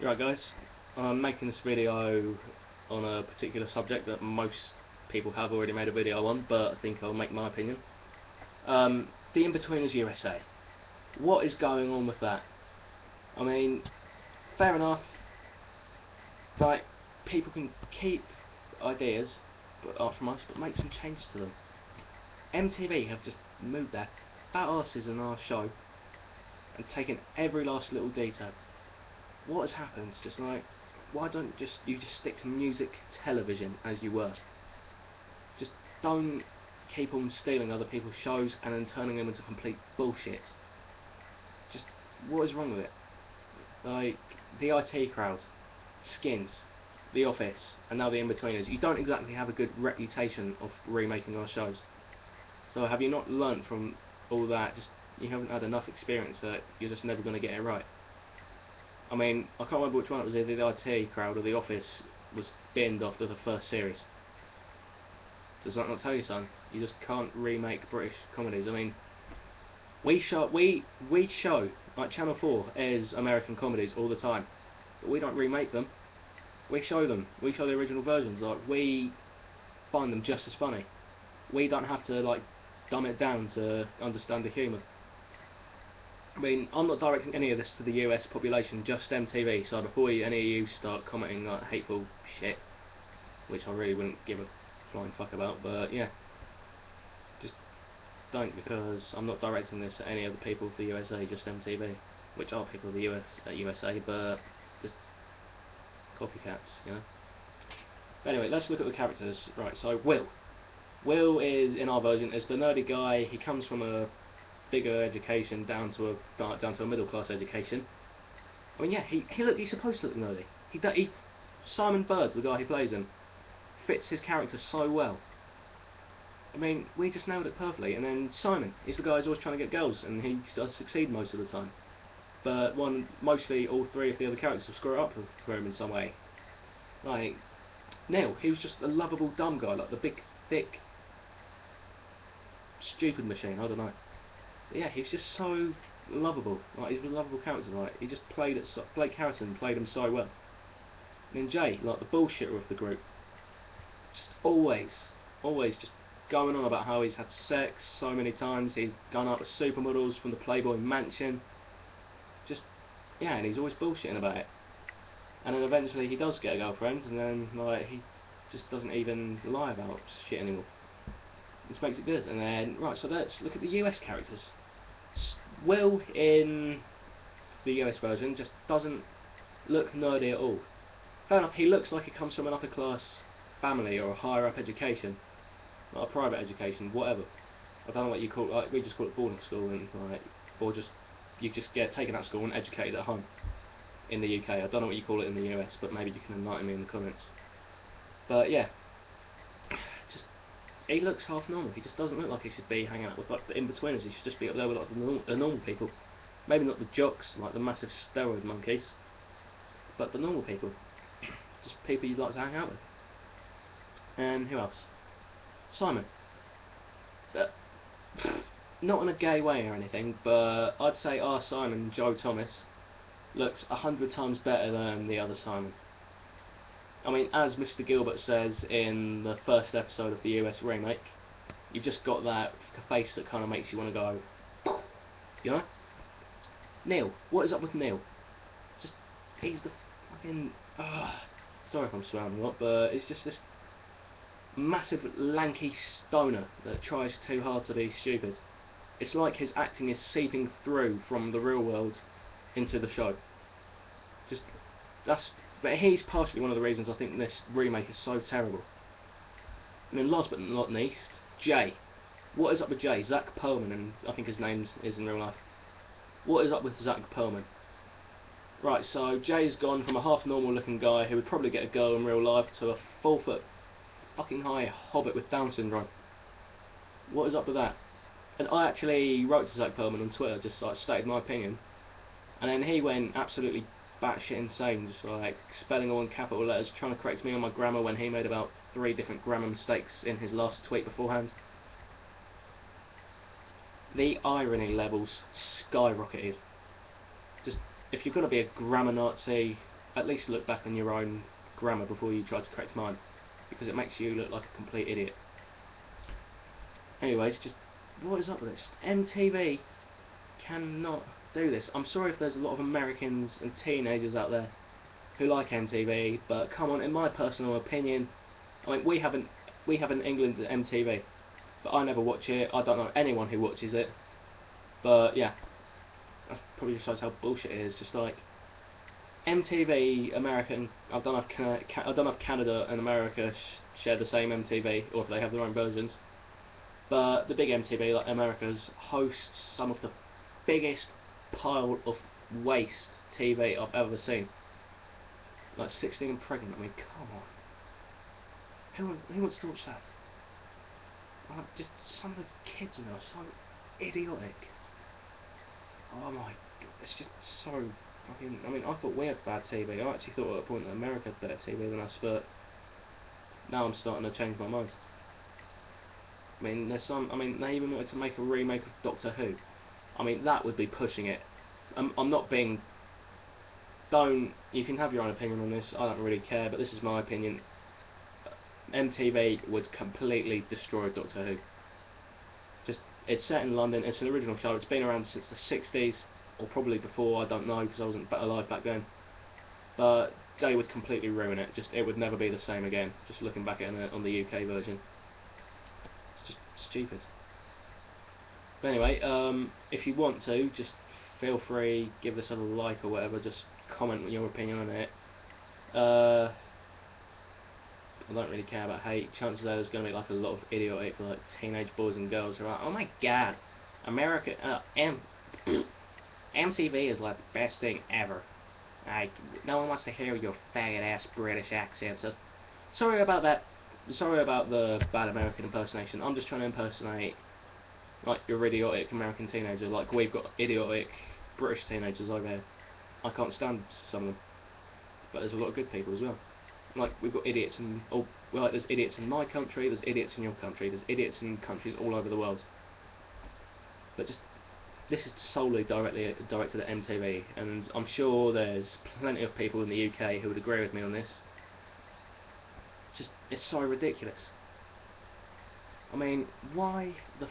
Right guys, I'm making this video on a particular subject that most people have already made a video on, but I think I'll make my opinion. The Inbetweeners USA. What is going on with that? I mean, fair enough, like, people can keep ideas from us, but make some changes to them. MTV have just moved their fat asses in our show and taken every last little detail. What has happened? Just like, why don't you just stick to music television as you were? Just don't keep on stealing other people's shows and then turning them into complete bullshit. Just, what is wrong with it? Like, the IT crowd, Skins, The Office, and now the Inbetweeners. You don't exactly have a good reputation of remaking our shows. So have you not learnt from all that? Just, you haven't had enough experience that you're just never going to get it right. I mean, I can't remember which one it was, either the IT crowd or The Office was binned after the first series. Does that not tell you something? You just can't remake British comedies. I mean, we show, like Channel 4 airs American comedies all the time, but we don't remake them. We show them. We show the original versions. Like, we find them just as funny. We don't have to, like, dumb it down to understand the humour. I mean, I'm not directing any of this to the US population, just MTV, so before any of you start commenting like hateful shit, which I really wouldn't give a flying fuck about, but yeah, just don't, because I'm not directing this at any of the people of the USA, just MTV, which are people of the USA, but just copycats, you know. Anyway, let's look at the characters. Right, so Will is, in our version, is the nerdy guy. He comes from a bigger education down to a middle class education. I mean, yeah, he's supposed to look nerdy. Simon Bird's the guy who plays him, fits his character so well. I mean, we just nailed it perfectly. And then Simon is the guy who's always trying to get girls, and he does succeed most of the time. But mostly all three of the other characters will screw it up for him in some way. Like Neil, he was just a lovable dumb guy, like the big, thick, stupid machine. I don't know. Yeah, he was just so lovable. Like, he was a lovable character. Like, he just Blake Harrison played him so well. And then Jay, like the bullshitter of the group, just always just going on about how he's had sex so many times. He's gone out with supermodels from the Playboy Mansion. Just, yeah, and he's always bullshitting about it. And then eventually he does get a girlfriend, and then like he just doesn't even lie about shit anymore, which makes it good. And then, right, so let's look at the US characters. Will in the US version just doesn't look nerdy at all. Fair enough, he looks like he comes from an upper class family or a higher up education, not a private education, whatever. I don't know what you call it. Like, we just call it boarding school, and like, or just you just get taken out of school and educated at home in the UK. I don't know what you call it in the US, but maybe you can enlighten me in the comments. But yeah, he looks half normal. He just doesn't look like he should be hanging out with like the Inbetweeners. He should just be up there with like the normal people. Maybe not the jocks, like the massive steroid monkeys, but the normal people. Just people you'd like to hang out with. And who else? Simon. Not in a gay way or anything, but I'd say our Simon, Joe Thomas, looks 100 times better than the other Simon. I mean, as Mr. Gilbert says in the first episode of the US remake, you've just got that face that kind of makes you want to go, you know? Neil, what is up with Neil? Just, he's the fucking, sorry if I'm swearing a lot, but it's just this massive lanky stoner that tries too hard to be stupid. It's like his acting is seeping through from the real world into the show. But he's partially one of the reasons I think this remake is so terrible. And then last but not least, Jay. What is up with Jay? Zach Perlman, and I think his name is in real life. What is up with Zach Perlman? Right, so Jay's gone from a half normal looking guy who would probably get a girl in real life to a 4-foot fucking high hobbit with Down syndrome. What is up with that? And I actually wrote to Zach Perlman on Twitter, just like stated my opinion, and then he went absolutely batshit insane, just like spelling all in capital letters, trying to correct me on my grammar when he made about 3 different grammar mistakes in his last tweet beforehand. The irony levels skyrocketed. Just, if you're going to be a grammar Nazi, at least look back on your own grammar before you try to correct mine, because it makes you look like a complete idiot. Anyways, just what is up with this? MTV cannot do this. I'm sorry if there's a lot of Americans and teenagers out there who like MTV, but come on, in my personal opinion, I mean, we have in England MTV, but I never watch it. I don't know anyone who watches it, but yeah, that probably just shows how bullshit it is. Just like MTV, American, I don't know if Canada and America share the same MTV, or if they have their own versions, but the big MTV, like America's, hosts some of the biggest pile of waste TV I've ever seen. Like 16 and Pregnant, I mean, come on. Who wants to watch that? Like, just some of the kids in there are so idiotic. Oh my god, it's just so fucking... I mean, I thought we had bad TV. I actually thought at a point that America had better TV than us, but now I'm starting to change my mind. I mean, they even wanted to make a remake of Doctor Who. I mean, that would be pushing it. I'm not being... You can have your own opinion on this, I don't really care, but this is my opinion. MTV would completely destroy Doctor Who. It's set in London, it's an original show, it's been around since the 60s, or probably before, I don't know, because I wasn't alive back then. But they would completely ruin it, it would never be the same again, just looking back at it on the UK version. It's just stupid. But anyway, if you want to, just feel free, give this a like or whatever, just comment your opinion on it. I don't really care about hate. Chances are there's going to be like a lot of idiotic like teenage boys and girls who are like, oh my god, America, MTV is like the best thing ever. No one wants to hear your faggot ass British accent. So sorry about that. Sorry about the bad American impersonation. I'm just trying to impersonate like your idiotic American teenager. Like we've got idiotic British teenagers over here. I can't stand some of them, but there's a lot of good people as well. Like we've got idiots in, there's idiots in my country, there's idiots in your country, there's idiots in countries all over the world. But this is solely directed at MTV, and I'm sure there's plenty of people in the UK who would agree with me on this. It's so ridiculous. I mean, why the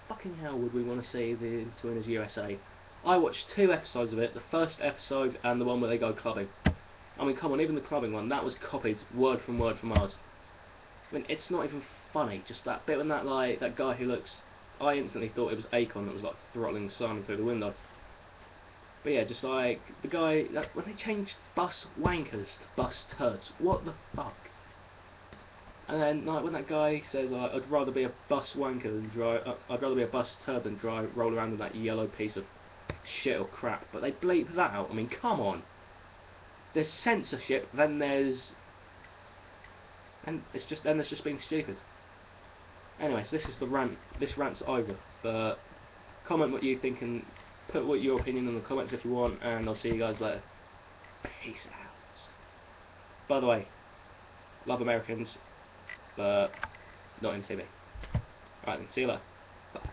fucking hell would we want to see the Inbetweeners USA? I watched 2 episodes of it, the first episode and the one where they go clubbing. I mean, come on, even the clubbing one, that was copied word from ours. I mean, it's not even funny, just that bit when that guy who looks... I instantly thought it was Akon that was like throttling Simon through the window. But yeah, just like, the guy, when they changed bus wankers to bus turds, what the fuck? And then, like, when that guy says, I'd rather be a bus wanker than I'd rather be a bus turd than roll around in that yellow piece of shit or crap, but they bleep that out. I mean, come on. There's censorship, then there's just being stupid. Anyways, this is the rant. This rant's over. But comment what you think and put what your opinion in the comments if you want, and I'll see you guys later. Peace out. By the way, love Americans, but not MTV. Alright then, see you later. Bye.